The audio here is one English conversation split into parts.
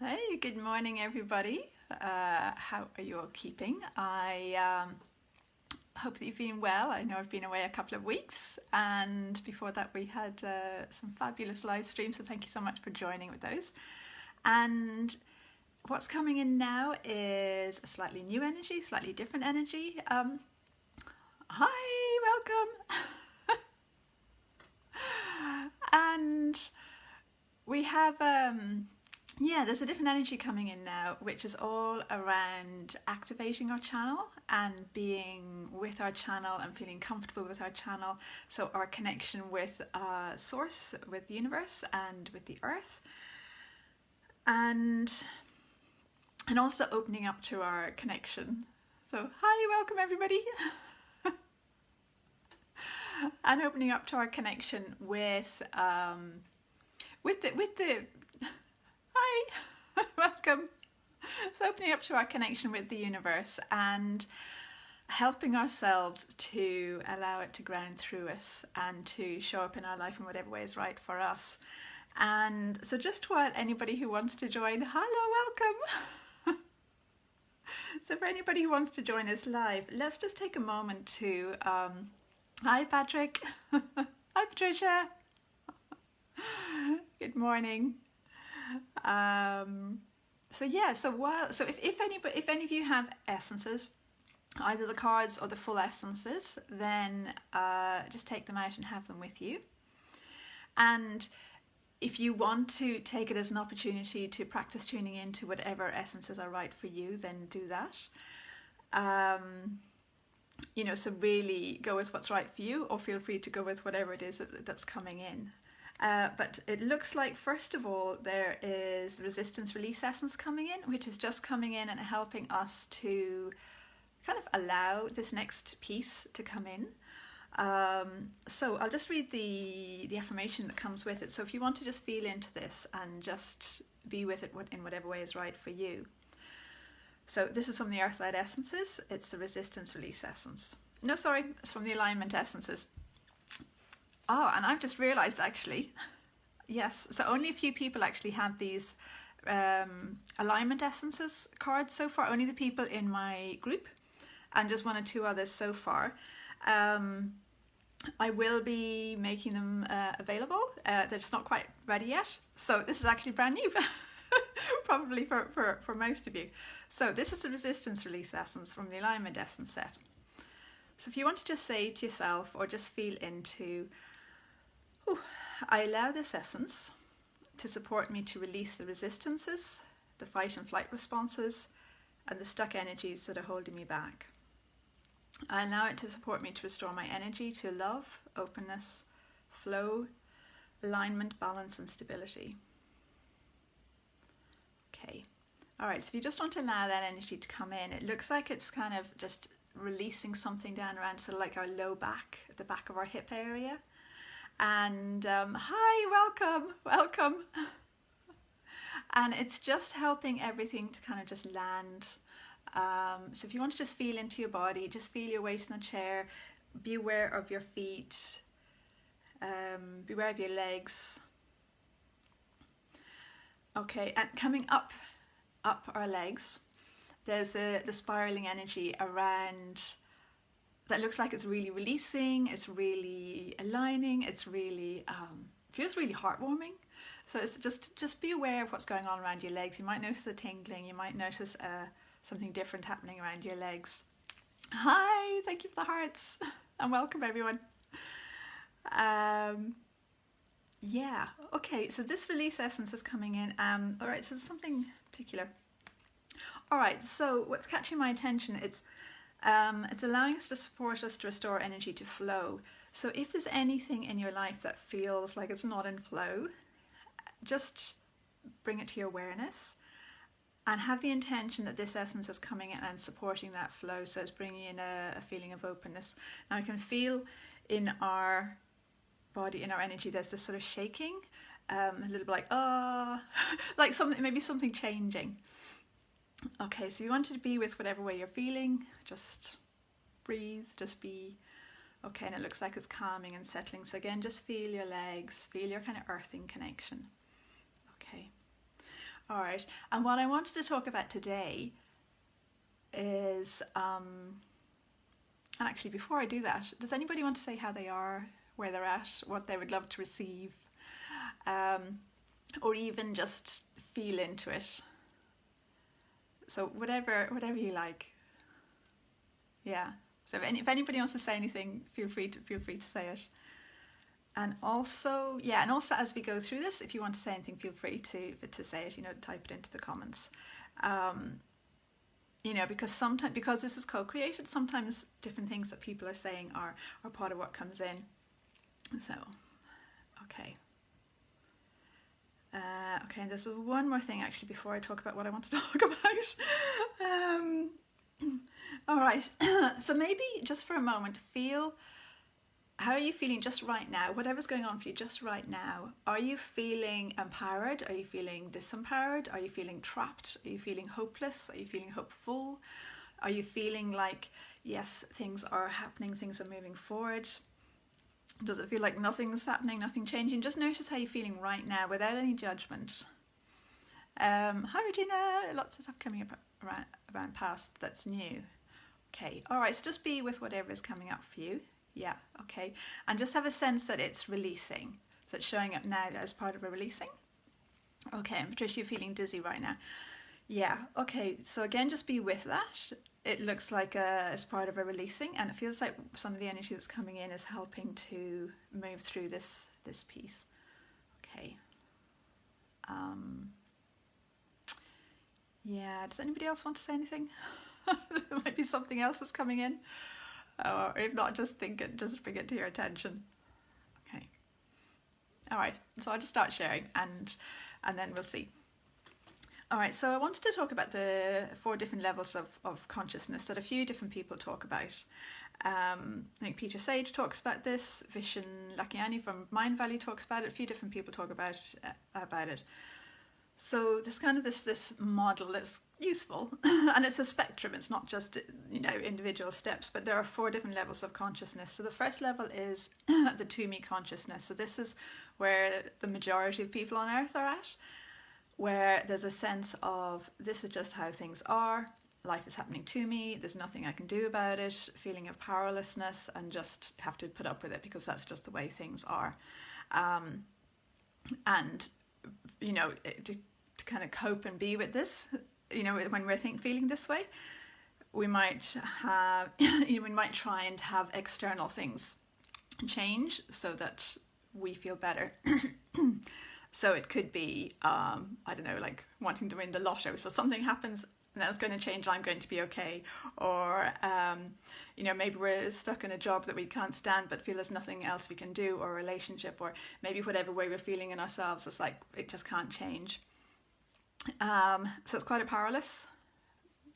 Hey, good morning, everybody. How are you all keeping? I hope that you've been well. I know I've been away a couple of weeks, and before that, we had some fabulous live streams. So, thank you so much for joining with those. And what's coming in now is a slightly new energy, slightly different energy. Hi, welcome. And we have there's a different energy coming in now, which is all around activating our channel and being with our channel and feeling comfortable with our channel. So our connection with source, with the universe and with the earth, and also opening up to our connection. So hi, welcome everybody. And opening up to our connection with the hi, welcome. So opening up to our connection with the universe and helping ourselves to allow it to ground through us and to show up in our life in whatever way is right for us. And so just while anybody who wants to join, hello, welcome. So for anybody who wants to join us live, let's just take a moment to, hi Patrick, hi Patricia, good morning. So if any of you have essences, either the cards or the full essences, then just take them out and have them with you. And if you want to take it as an opportunity to practice tuning into whatever essences are right for you, then do that. So really go with what's right for you, or feel free to go with whatever it is that's coming in. But it looks like, first of all, there is the resistance release essence coming in, which is just coming in and helping us to kind of allow this next piece to come in. So I'll just read the affirmation that comes with it. So if you want to just feel into this and just be with it in whatever way is right for you. So this is from the Earth Light Essences. It's the resistance release essence. No, sorry, it's from the alignment essences. Oh, and I've just realised actually, yes, so only a few people actually have these alignment essences cards so far, only the people in my group and just one or two others so far. I will be making them available. They're just not quite ready yet. So this is actually brand new, probably for most of you. So this is the resistance release essence from the alignment essence set. So if you want to just say to yourself or just feel into, I allow this essence to support me to release the resistances, the fight and flight responses, and the stuck energies that are holding me back. I allow it to support me to restore my energy to love, openness, flow, alignment, balance, and stability. Okay. All right, so if you just want to allow that energy to come in, it looks like it's kind of just releasing something down around sort of like our low back, at the back of our hip area. And hi, welcome. And it's just helping everything to kind of just land. So if you want to just feel into your body, just feel your weight in the chair, be aware of your feet, be aware of your legs. Okay, and coming up our legs, there's the spiraling energy around. That looks like it's really releasing, it's really aligning, it's really feels really heartwarming. So it's just be aware of what's going on around your legs. You might notice the tingling, you might notice something different happening around your legs. Hi, thank you for the hearts and welcome everyone. Yeah, okay, so this release essence is coming in. All right, so there's something particular. All right, so what's catching my attention, it's allowing us to support us to restore energy to flow. So if there's anything in your life that feels like it's not in flow, just bring it to your awareness and have the intention that this essence is coming in and supporting that flow. So it's bringing in a feeling of openness. Now I can feel in our body, in our energy, there's this sort of shaking, a little bit like, like maybe something changing. Okay, so you want to be with whatever way you're feeling, just breathe, just be. Okay, and it looks like it's calming and settling. So again, just feel your legs, feel your kind of earthing connection. Okay. All right. And what I wanted to talk about today is, and actually before I do that, does anybody want to say how they are, where they're at, what they would love to receive, or even just feel into it? So whatever you like. Yeah. So if anybody wants to say anything, feel free to say it. And also, yeah, and also as we go through this, if you want to say anything, feel free to say it. Type it into the comments. Because sometimes, because this is co-created, sometimes different things that people are saying are part of what comes in. So, okay. Okay, and there's one more thing actually before I talk about what I want to talk about. All right, so maybe just for a moment, feel, how are you feeling just right now? Whatever's going on for you just right now. Are you feeling empowered? Are you feeling disempowered? Are you feeling trapped? Are you feeling hopeless? Are you feeling hopeful? Are you feeling like, yes, things are happening, things are moving forward? Does it feel like nothing's happening, nothing changing? Just notice how you're feeling right now without any judgment. Hi Regina, lots of stuff coming up around past that's new. Okay, all right, so just be with whatever is coming up for you. Yeah, okay. And just have a sense that it's releasing. So it's showing up now as part of a releasing. Okay, and Patricia, you're feeling dizzy right now. Yeah, okay, so again, just be with that. It looks like as part of a releasing, and it feels like some of the energy that's coming in is helping to move through this piece. Okay. Yeah, does anybody else want to say anything? There might be something else that's coming in. Or if not, just think it, just bring it to your attention. Okay. All right, so I'll just start sharing and then we'll see. All right, so I wanted to talk about the 4 different levels of consciousness that a few different people talk about. I think Peter Sage talks about this, Vishen Lakhiani from Mind Valley talks about it, a few different people talk about it. So there's kind of this model that's useful, and it's a spectrum, it's not just individual steps, but there are 4 different levels of consciousness. So the first level is the to-me consciousness. So this is where the majority of people on earth are at, where there's a sense of, this is just how things are, life is happening to me, there's nothing I can do about it, feeling of powerlessness, and just have to put up with it because that's just the way things are. And to kind of cope and be with this, when we're feeling this way, we might have we might try and have external things change so that we feel better. So it could be I don't know, like wanting to win the lotto, so something happens and that's going to change, I'm going to be okay. Or maybe we're stuck in a job that we can't stand but feel there's nothing else we can do, or a relationship, or maybe whatever way we're feeling in ourselves, it's like it just can't change. So it's quite a powerless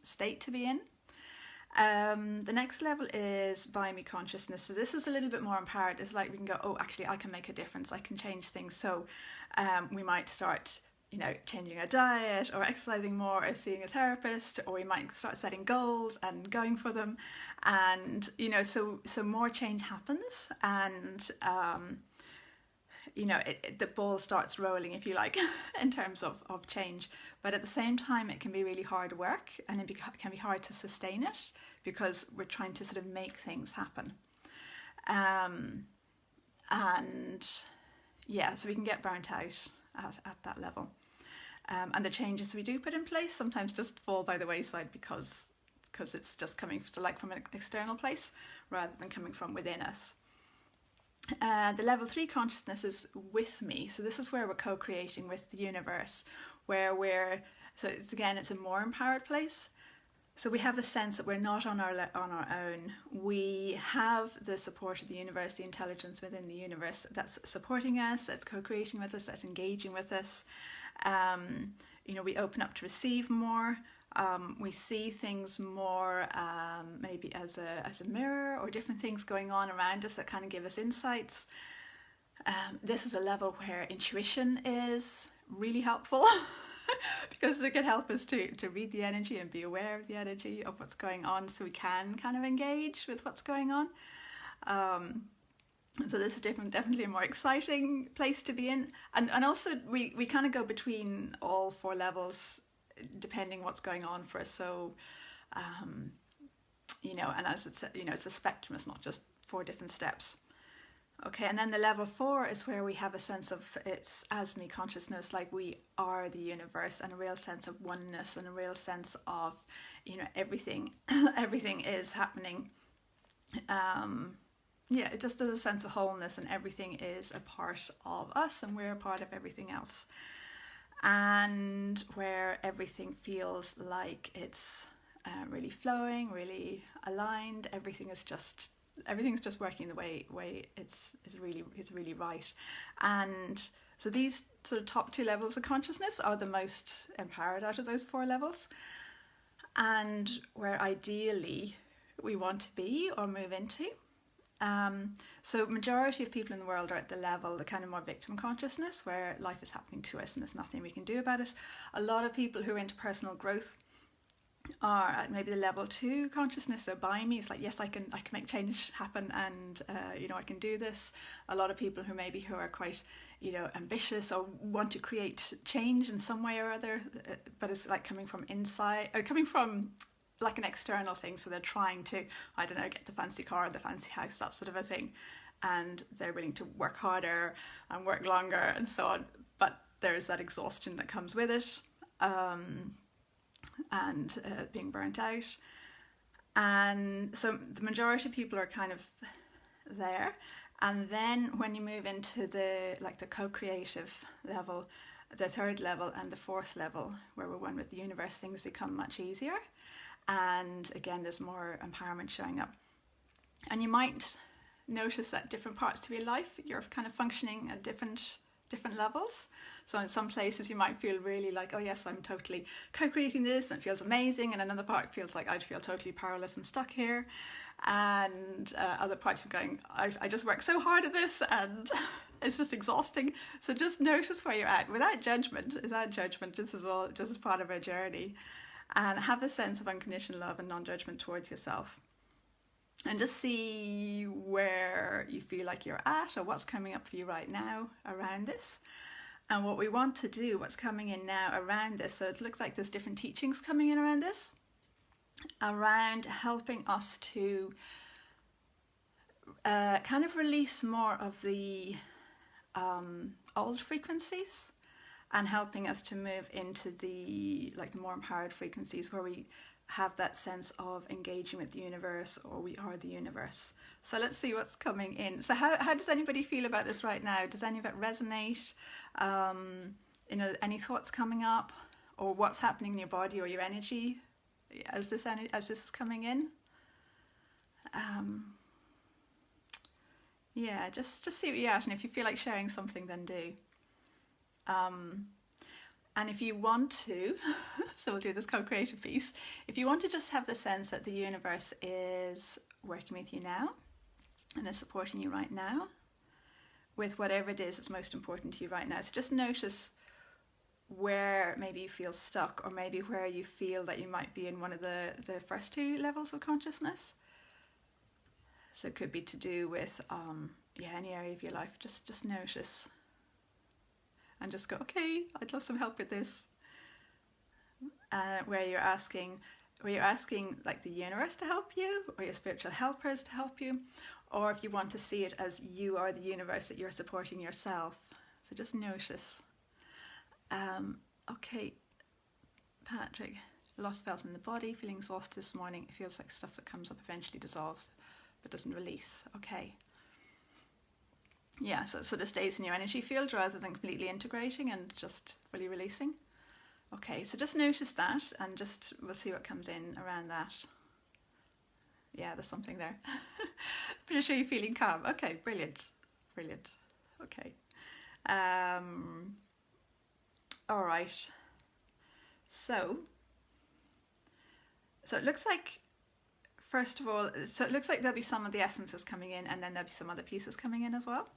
state to be in. The next level is by me consciousness. So this is a little bit more empowered. It's like we can go, oh, actually I can make a difference, I can change things. So we might start changing our diet, or exercising more, or seeing a therapist, or we might start setting goals and going for them, and so more change happens, and the ball starts rolling, if you like, in terms of change. But at the same time, it can be really hard work, and it can be hard to sustain it because we're trying to sort of make things happen. And yeah, so we can get burnt out at that level. And the changes we do put in place sometimes just fall by the wayside because it's just coming from an external place rather than coming from within us. The level 3 consciousness is with me. So this is where we're co-creating with the universe, where it's a more empowered place. So we have a sense that we're not on our own. We have the support of the universe, the intelligence within the universe that's supporting us, that's co-creating with us, that's engaging with us. We open up to receive more. We see things more maybe as a mirror, or different things going on around us that kind of give us insights. This is a level where intuition is really helpful because it can help us to read the energy and be aware of the energy of what's going on, so we can kind of engage with what's going on. So this is definitely a more exciting place to be in. And also we kind of go between all 4 levels depending what's going on for us. So, and as it's, it's a spectrum, it's not just 4 different steps. Okay, and then the level 4 is where we have a sense of it's as me consciousness, like we are the universe, and a real sense of oneness, and a real sense of, everything, everything is happening. It just does a sense of wholeness, and everything is a part of us, and we're a part of everything else. And where everything feels like it's really flowing, really aligned. Everything's just working the way it's really right. And so these sort of top 2 levels of consciousness are the most empowered out of those 4 levels, and where ideally we want to be or move into. So majority of people in the world are at the kind of more victim consciousness, where life is happening to us and there's nothing we can do about it. A lot of people who are into personal growth are at maybe the level 2 consciousness. So by me, it's like, yes, I can make change happen, and I can do this. A lot of people who are quite ambitious or want to create change in some way or other, but it's like coming from inside, or coming from like an external thing. So they're trying to, I don't know, get the fancy car, the fancy house, that sort of a thing, and they're willing to work harder and work longer and so on, but there's that exhaustion that comes with it, and being burnt out. And so the majority of people are kind of there. And then when you move into the co-creative level, the 3rd level and the 4th level, where we're one with the universe, things become much easier. And again, there's more empowerment showing up. And you might notice that different parts of your life, you're kind of functioning at different levels. So in some places you might feel really like, oh yes, I'm totally co-creating this and it feels amazing, and another part feels like I'd feel totally powerless and stuck here. And other parts of going, I just work so hard at this and it's just exhausting. So just notice where you're at without judgment. This is all just part of our journey. And have a sense of unconditional love and non-judgment towards yourself. And just see where you feel like you're at, or what's coming up for you right now around this. And what we want to do, what's coming in now around this, so it looks like there's different teachings coming in around this, around helping us to kind of release more of the old frequencies, and helping us to move into the more empowered frequencies, where we have that sense of engaging with the universe, or we are the universe. So let's see what's coming in. So how does anybody feel about this right now? Does any of it resonate? Any thoughts coming up, or what's happening in your body or your energy as this is coming in? Just see what you're at, and if you feel like sharing something, then do. And if you want to, so we'll do this co-creative piece, if you want to just have the sense that the universe is working with you now and is supporting you right now with whatever it is that's most important to you right now. So just notice where maybe you feel stuck, or maybe where you feel that you might be in one of the first 2 levels of consciousness. So it could be to do with any area of your life. Just notice. And just go, okay, I'd love some help with this. Where you're asking like the universe to help you, or your spiritual helpers to help you, or if you want to see it as you are the universe, that you're supporting yourself. So just notice. Okay, Patrick, lost felt in the body, feeling exhausted this morning. It feels like stuff that comes up eventually dissolves, but doesn't release. Okay. Yeah, so it sort of stays in your energy field rather than completely integrating and just fully releasing. Okay, so just notice that, and we'll see what comes in around that. Yeah, there's something there. Pretty sure you're feeling calm. Okay, brilliant. Okay. All right. So it looks like, first of all, it looks like there'll be some of the essences coming in, and then there'll be some other pieces coming in as well.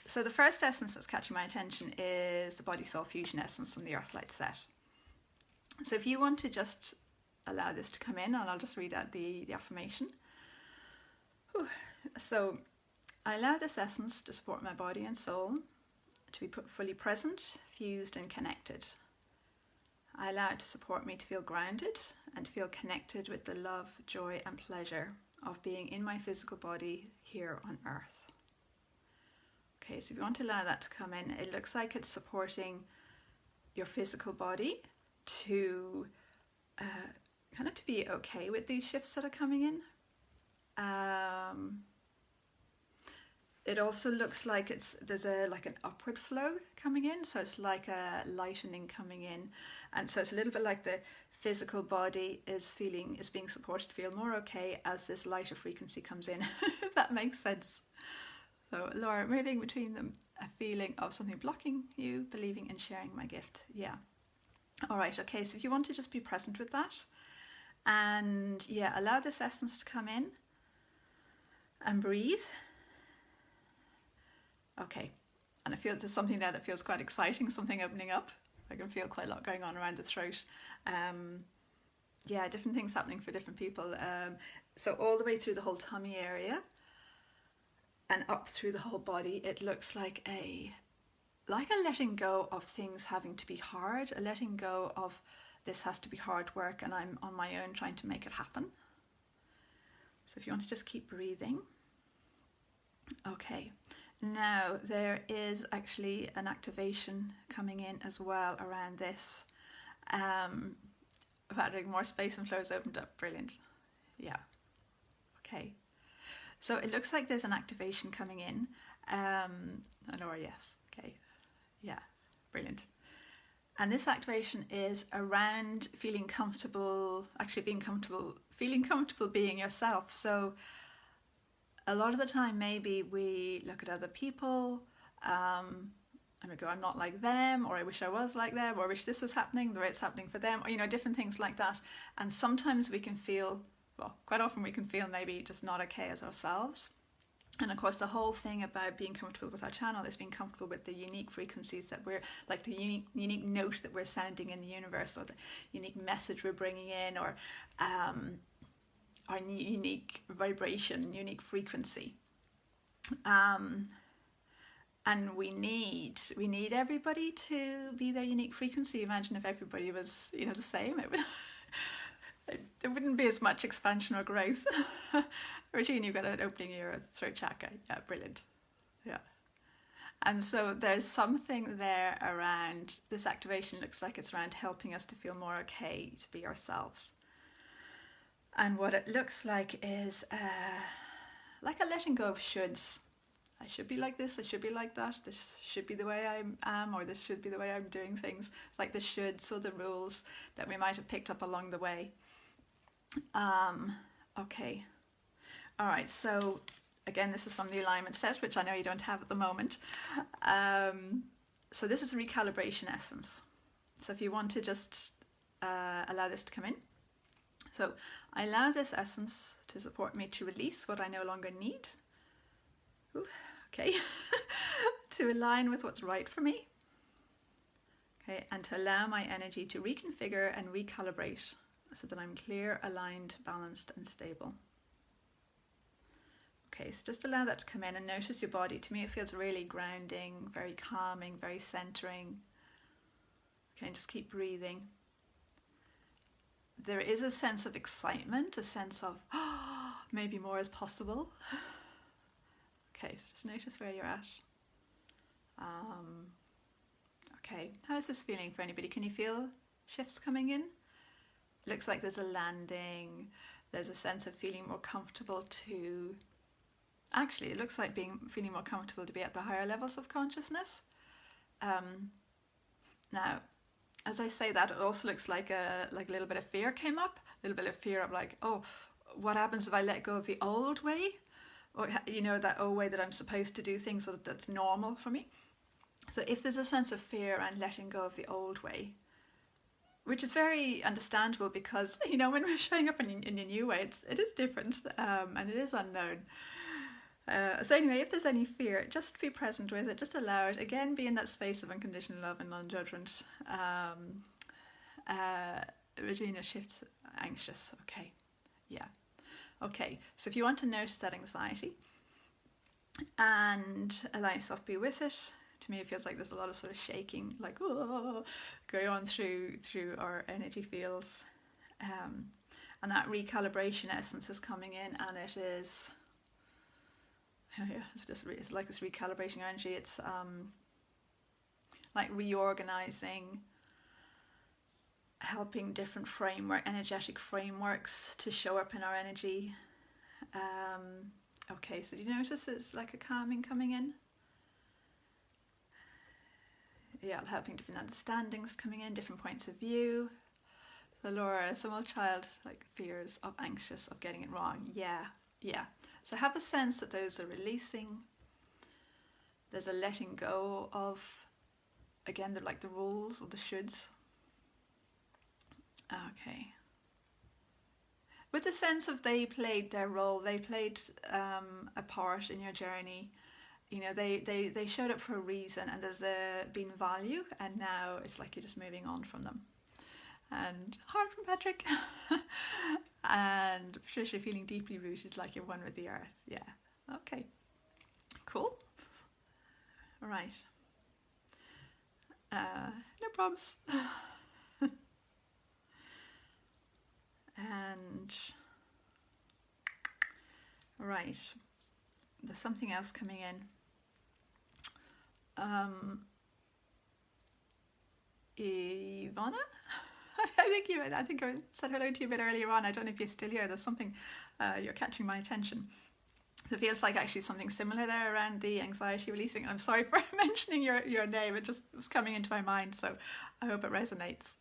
So the first essence that's catching my attention is the Body Soul Fusion essence from the Earthlight set. So if you want to just allow this to come in, and I'll just read out the affirmation. So I allow this essence to support my body and soul, to be fully present, fused and connected. I allow it to support me to feel grounded and to feel connected with the love, joy and pleasure of being in my physical body here on earth. Okay, so if you want to allow that to come in, it looks like it's supporting your physical body to kind of to be okay with these shifts that are coming in. It also looks like there's like an upward flow coming in, so it's like a lightening coming in, and so it's a little bit like the physical body is being supported to feel more okay as this lighter frequency comes in, if that makes sense. So Laura, moving between them, a feeling of something blocking you believing and sharing my gift. Yeah. All right. Okay. So if you want to just be present with that, and yeah, allow this essence to come in and breathe. Okay, and I feel there's something there that feels quite exciting, something opening up. I can feel quite a lot going on around the throat. Yeah, different things happening for different people. So all the way through the whole tummy area and up through the whole body, it looks like a letting go of things having to be hard, a letting go of this has to be hard work and I'm on my own trying to make it happen. So if you want to just keep breathing. Okay. Now there is actually an activation coming in as well around this. About more space and flow has opened up. Brilliant. Yeah. Okay. So it looks like there's an activation coming in. Or yes. Okay. Yeah. Brilliant. And this activation is around feeling comfortable, feeling comfortable being yourself. So a lot of the time, maybe we look at other people and we go, I'm not like them, or I wish I was like them, or I wish this was happening the way it's happening for them, or, different things like that. And sometimes we can feel, well, quite often we can feel maybe just not okay as ourselves. And of course, the whole thing about being comfortable with our channel is being comfortable with the unique frequencies that we're, like the unique note that we're sounding in the universe, or the unique message we're bringing in, or our unique vibration, unique frequency. And we need everybody to be their unique frequency. Imagine if everybody was, the same. There wouldn't be as much expansion or growth. Regine, you've got an opening in your throat chakra. Yeah, brilliant. Yeah. And so there's something there around this activation. Looks like it's around helping us to feel more okay to be ourselves. And what it looks like is like a letting go of shoulds. I should be like this, I should be like that, this should be the way I am, or this should be the way I'm doing things. It's like the shoulds or the rules that we might have picked up along the way. Okay. All right, so again, this is from the alignment set, which I know you don't have at the moment. So this is a recalibration essence. So if you want to just allow this to come in. So I allow this essence to support me to release what I no longer need. Ooh, okay. To align with what's right for me. Okay, and to allow my energy to reconfigure and recalibrate so that I'm clear, aligned, balanced and stable. Okay, so just allow that to come in and notice your body. To me, it feels really grounding, very calming, very centering. Okay, and just keep breathing. There is a sense of excitement, a sense of, maybe more is possible. Okay, so just notice where you're at. Okay, how is this feeling for anybody? Can you feel shifts coming in? It looks like there's a landing. There's a sense of feeling more comfortable to... Actually, it looks like feeling more comfortable to be at the higher levels of consciousness. Now, as I say that, it also looks like a little bit of fear came up. A little bit of fear of like, oh, what happens if I let go of the old way? Or, that old way that I'm supposed to do things, so that's normal for me. So if there's a sense of fear and letting go of the old way, which is very understandable because, when we're showing up in a new way, it is different and it is unknown. So anyway, if there's any fear, just be present with it, just allow it. Again, be in that space of unconditional love and non-judgment. Regina shifts anxious. Okay, yeah. Okay, so if you want to notice that anxiety, and allow yourself to be with it. To me, it feels like there's a lot of sort of shaking, like oh, going on through our energy fields, and that recalibration essence is coming in, and it is, yeah, it's like this recalibrating energy. It's like reorganizing, helping different energetic frameworks to show up in our energy. Okay, so do you notice it's like a calming coming in? Yeah, helping different understandings coming in, different points of view. So Laura, small child, like fears of anxious, of getting it wrong. Yeah. So have a sense that those are releasing. There's a letting go of, again, they're like the rules or the shoulds. Okay. With the sense of they played their role, they played a part in your journey. You know, they showed up for a reason, and there's been value, and now it's like you're just moving on from them. And heart from Patrick. And Patricia, feeling deeply rooted, like you're one with the earth. Yeah. Okay. Cool. All right. No problems. And right, there's something else coming in. Ivana, I think I said hello to you a bit earlier on. I don't know if you're still here. There's something you're catching my attention. So it feels like actually something similar there around the anxiety releasing. I'm sorry for mentioning your name. It just was coming into my mind, so I hope it resonates.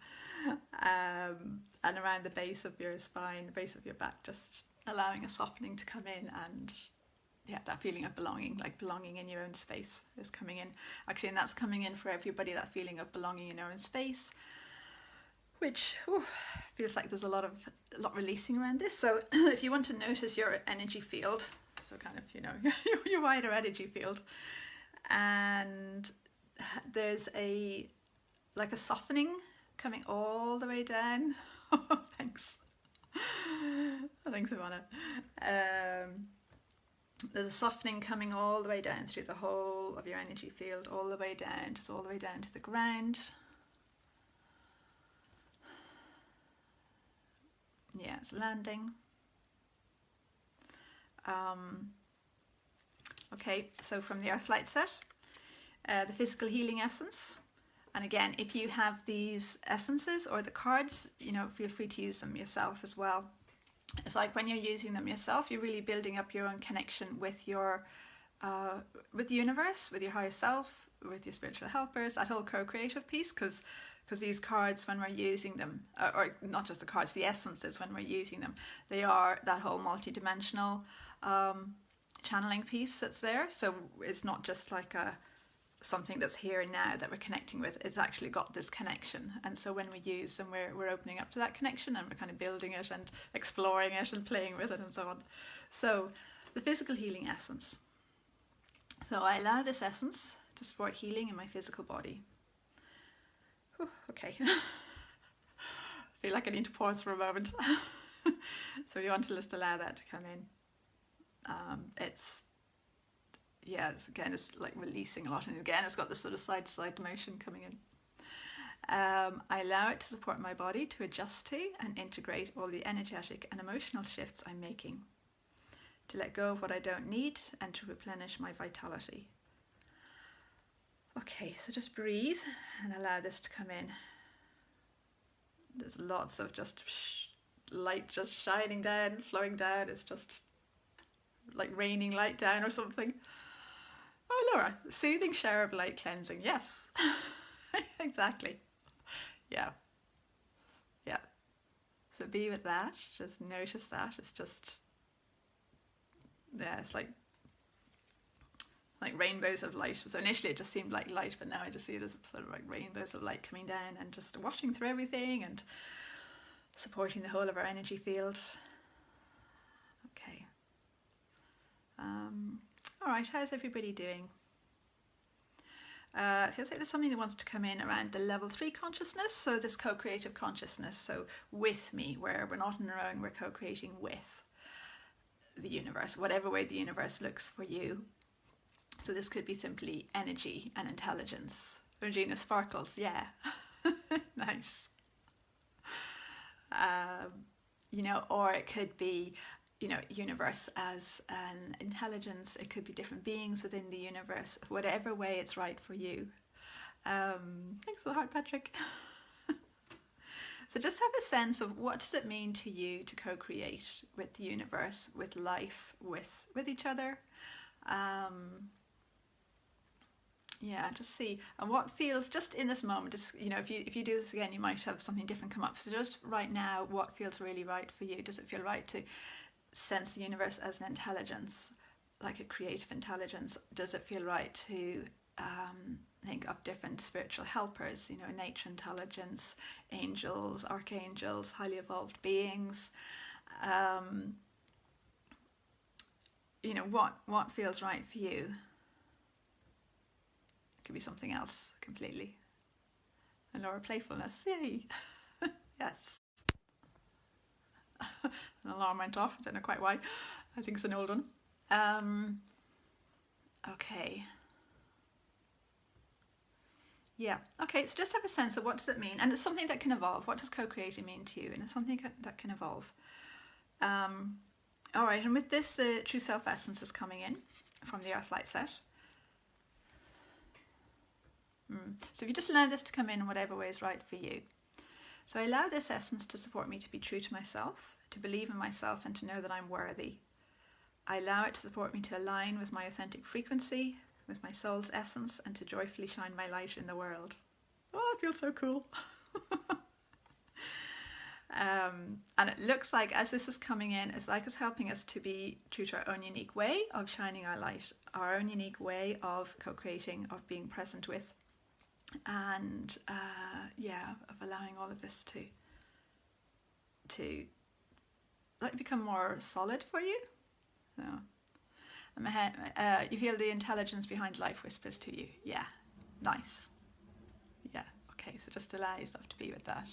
And around the base of your spine, the base of your back, just allowing a softening to come in, and yeah, that feeling of belonging, like belonging in your own space is coming in. Actually, and that's coming in for everybody, that feeling of belonging in your own space, which feels like there's a lot releasing around this. So if you want to notice your energy field, so kind of, you know, your wider energy field, and there's like a softening coming all the way down. Thanks. Thanks, Ivana. There's a softening coming all the way down through the whole of your energy field, all the way down, just all the way down to the ground. Yeah, it's landing. Okay, so from the Earth Light set, the physical healing essence. And again, if you have these essences or the cards, you know, feel free to use them yourself as well. It's like when you're using them yourself, you're really building up your own connection with your, with the universe, with your higher self, with your spiritual helpers, that whole co-creative piece, because these cards, when we're using them, or not just the cards, the essences, when we're using them, they are that whole multi-dimensional channeling piece that's there. So it's not just like something that's here and now that we're connecting with. It's actually got this connection, and so when we use them, we're opening up to that connection, and we're kind of building it and exploring it and playing with it and so on. So the physical healing essence. So I allow this essence to support healing in my physical body. Whew, okay. I feel like I need to pause for a moment. So you want to just allow that to come in. It's like releasing a lot, and again it's got this sort of side to side motion coming in. I allow it to support my body to adjust to and integrate all the energetic and emotional shifts I'm making, to let go of what I don't need and to replenish my vitality. Okay, so just breathe and allow this to come in. There's lots of just light just shining down, flowing down. It's just like raining light down or something. Oh, Laura, soothing shower of light cleansing. Yes, exactly. Yeah. So be with that. Just notice that. It's just, yeah, it's like rainbows of light. So initially it just seemed like light, but now I just see it as sort of like rainbows of light coming down and just washing through everything and supporting the whole of our energy field. Okay. All right, how's everybody doing? It feels like there's something that wants to come in around the level 3 consciousness, so this co-creative consciousness, so with me, where we're not on our own, we're co-creating with the universe, whatever way the universe looks for you. So this could be simply energy and intelligence. Regina sparkles, yeah. Nice. You know, or it could be, you know, universe as an intelligence. It could be different beings within the universe, whatever way it's right for you. Thanks for the heart, Patrick. So just have a sense of what does it mean to you to co-create with the universe, with life, with each other. Yeah, just see, and what feels just in this moment. Just, you know, if you do this again, you might have something different come up. So just right now, what feels really right for you? Does it feel right to sense the universe as an intelligence, like a creative intelligence? Does it feel right to think of different spiritual helpers, you know, nature intelligence, angels, archangels, highly evolved beings? You know, what feels right for you? It could be something else completely. And Laura, playfulness, yay! Yes. An alarm went off, I don't know quite why. I think it's an old one. Okay. Yeah, okay, so just have a sense of what does it mean, and it's something that can evolve. What does co-creating mean to you? And it's something that can evolve. All right, and with this, the true self essence is coming in from the Earth Light set. So if you just allow this to come in whatever way is right for you. So I allow this essence to support me to be true to myself, to believe in myself, and to know that I'm worthy. I allow it to support me to align with my authentic frequency, with my soul's essence, and to joyfully shine my light in the world. Oh, I feel so cool. And it looks like as this is coming in, it's like it's helping us to be true to our own unique way of shining our light, our own unique way of co-creating, of being present with, and yeah, of allowing all of this to like become more solid for you. So, you feel the intelligence behind life whispers to you. Yeah, nice. Yeah, okay, so just allow yourself to be with that.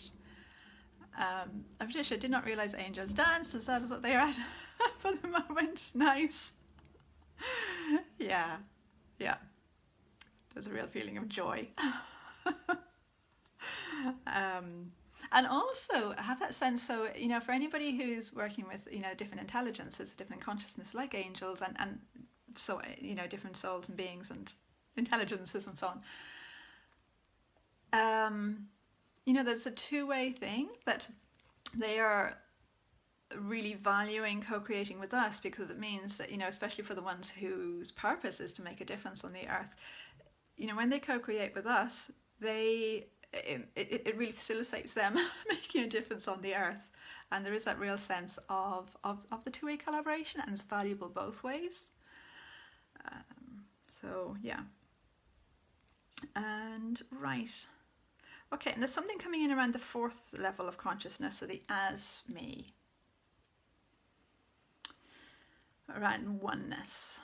Patricia, did not realise angels dance, as that is what they are at for the moment. Nice. Yeah, yeah. There's a real feeling of joy. And also have that sense, so, you know, for anybody who's working with, you know, different intelligences, different consciousness, like angels, and so, you know, different souls and beings and intelligences and so on, you know, there's a two-way thing that they are really valuing co-creating with us, because it means that, you know, especially for the ones whose purpose is to make a difference on the earth, you know, when they co-create with us, it really facilitates them making a difference on the earth, and there is that real sense of the two-way collaboration, and it's valuable both ways. So yeah, and right, okay, and there's something coming in around the fourth level of consciousness, so the as me, around oneness,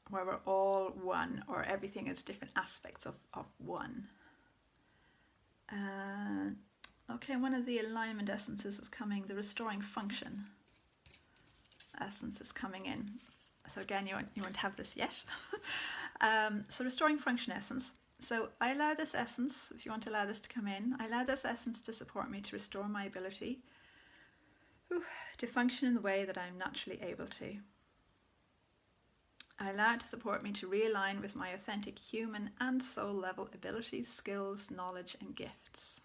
where we're all one, or everything is different aspects of one. Okay, one of the alignment essences is coming, the restoring function essence is coming in. So again, you won't have this yet. So restoring function essence. So I allow this essence, if you want to allow this to come in, I allow this essence to support me to restore my ability to function in the way that I'm naturally able to. I allow it to support me to realign with my authentic human and soul level abilities, skills, knowledge and gifts.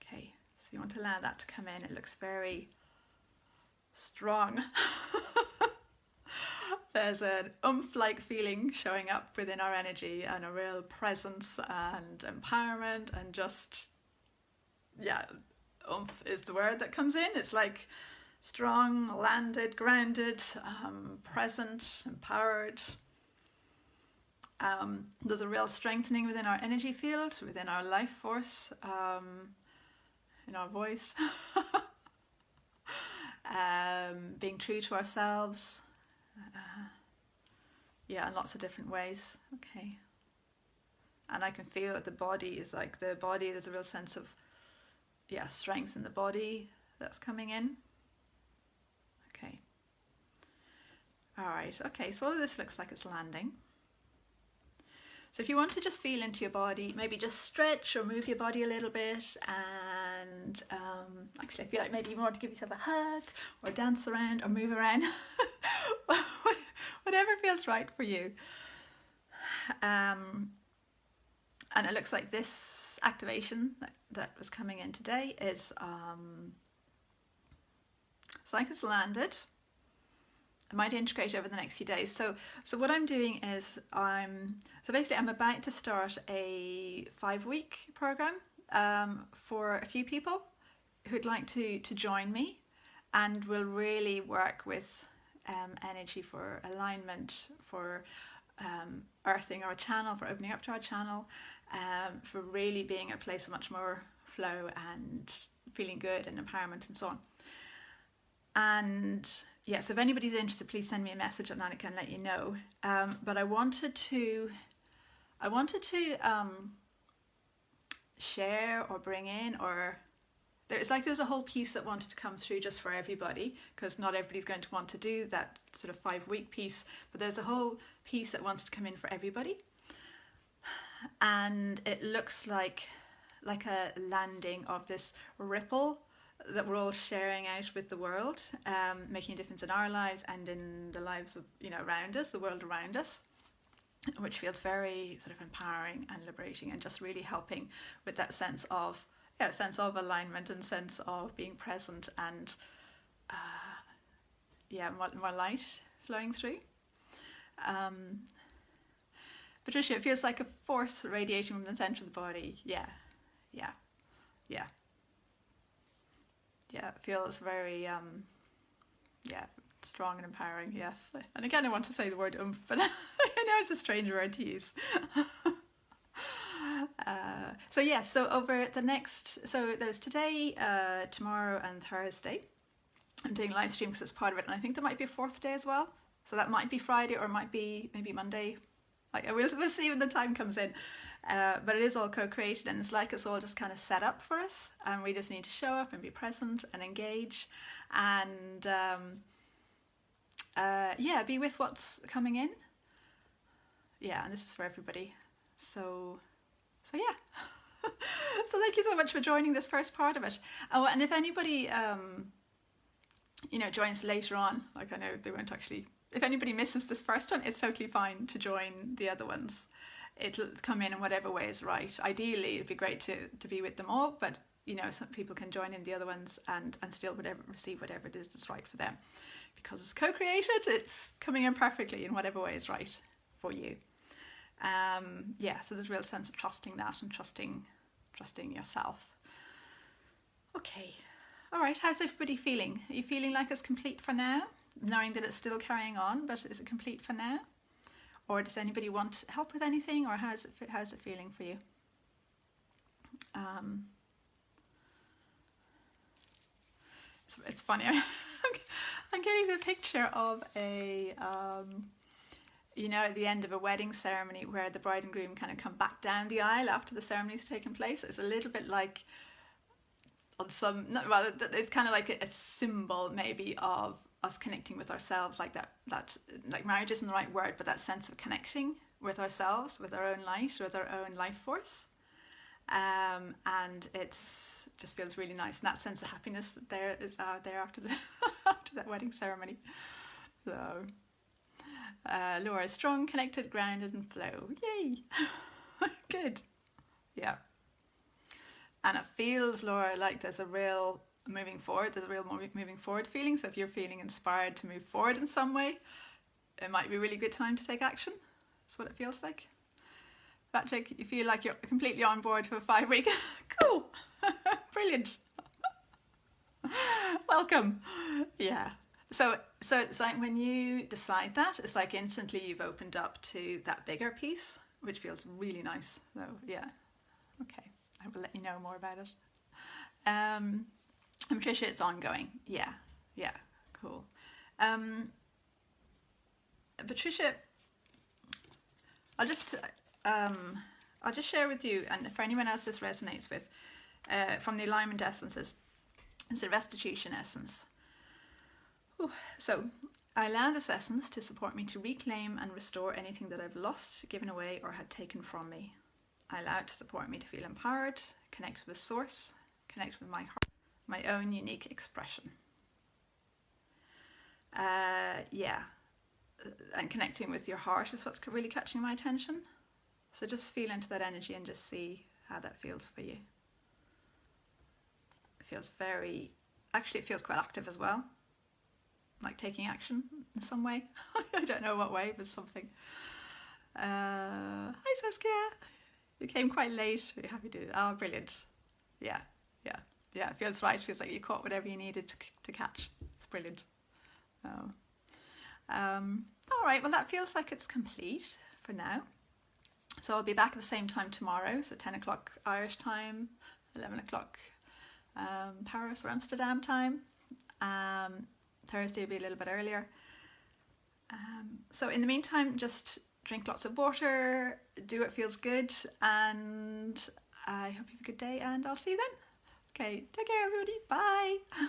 Okay, so if you want to allow that to come in, it looks very strong. There's an oomph-like feeling showing up within our energy, and a real presence and empowerment, and just, yeah, oomph is the word that comes in. It's like strong, landed, grounded, present, empowered. There's a real strengthening within our energy field, within our life force, in our voice. Being true to ourselves. Yeah, in lots of different ways. Okay. And I can feel that the body is like, there's a real sense of, yeah, strength in the body that's coming in. Okay. All right, okay, so all of this looks like it's landing. So if you want to just feel into your body, maybe just stretch or move your body a little bit, and actually I feel like maybe you want to give yourself a hug or dance around or move around, whatever feels right for you. And it looks like this activation that was coming in today is, it's like it's landed. It might integrate over the next few days. So what I'm doing is I'm about to start a 5-week program for a few people who'd like to join me, and we'll really work with energy for alignment, for earthing our channel, for opening up to our channel, for really being a place of much more flow and feeling good and empowerment and so on. And yeah, so if anybody's interested, please send me a message and I can let you know. But I wanted to share or bring in, or there's a whole piece that wanted to come through just for everybody, because not everybody's going to want to do that sort of 5-week piece, but there's a whole piece that wants to come in for everybody. And it looks like a landing of this ripple that we're all sharing out with the world, making a difference in our lives and in the lives of, around us, the world around us, which feels very sort of empowering and liberating, and just really helping with that sense of alignment and sense of being present, and more light flowing through. Patricia, it feels like a force radiating from the center of the body. Yeah, it feels very strong and empowering. Yes, and again I want to say the word oomph, but I know it's a strange word to use. So over the next, so there's today, tomorrow and Thursday, I'm doing live stream because it's part of it, and I think there might be a 4th day as well, so that might be Friday or it might be maybe Monday. We'll see when the time comes in, but it is all co-created, and it's like it's all just kind of set up for us, and we just need to show up and be present and engage, and be with what's coming in. Yeah, and this is for everybody. So yeah. So thank you so much for joining this first part of it. Oh, and if anybody joins later on, like I know they won't actually, if anybody misses this first one, it's totally fine to join the other ones. It'll come in whatever way is right. Ideally it'd be great to be with them all, but some people can join in the other ones and still receive whatever it is that's right for them, because it's co-created. It's coming in perfectly in whatever way is right for you. So there's a real sense of trusting that and trusting yourself. Okay, all right, how's everybody feeling? Are you feeling like it's complete for now, knowing that it's still carrying on, but is it complete for now? Or does anybody want help with anything, or how's it feeling for you? It's funny, I'm getting the picture of a at the end of a wedding ceremony where the bride and groom kind of come back down the aisle after the ceremony's taken place. It's a little bit like it's kind of like a symbol maybe of us connecting with ourselves, like that like marriage isn't the right word, but that sense of connecting with ourselves, with our own light, with our own life force. And it's just feels really nice, and that sense of happiness that there is there after the after that wedding ceremony. So Laura, strong, connected, grounded and flow. Yay. Good. Yeah. And it feels, Laura, like there's a real moving forward. There's a real moving forward feeling. So if you're feeling inspired to move forward in some way, it might be a really good time to take action. That's what it feels like. Patrick, you feel like you're completely on board for a 5-week. Cool. Brilliant. Welcome. Yeah. So it's like when you decide that, it's like instantly you've opened up to that bigger piece, which feels really nice. So yeah. Okay. I will let you know more about it. And Patricia, it's ongoing. Yeah. Cool. Patricia, I'll just share with you, and for anyone else this resonates with, from the alignment essences, it's a restitution essence. Ooh, so I allow this essence to support me to reclaim and restore anything that I've lost, given away, or had taken from me. I allow it to support me to feel empowered, connect with Source, connect with my heart, my own unique expression. Yeah, and connecting with your heart is what's really catching my attention. So just feel into that energy and just see how that feels for you. It feels very, actually it feels quite active as well. Like taking action in some way. I don't know what way, but something. Hi Saskia! You came quite late. Are you happy to do it? Oh, brilliant. Yeah, it feels right. It feels like you caught whatever you needed to catch. It's brilliant. All right, well that feels like it's complete for now. So I'll be back at the same time tomorrow, so 10 o'clock Irish time, 11 o'clock Paris or Amsterdam time. Thursday will be a little bit earlier. So in the meantime, just drink lots of water, do what feels good, and I hope you have a good day, and I'll see you then. Okay, take care everybody, bye!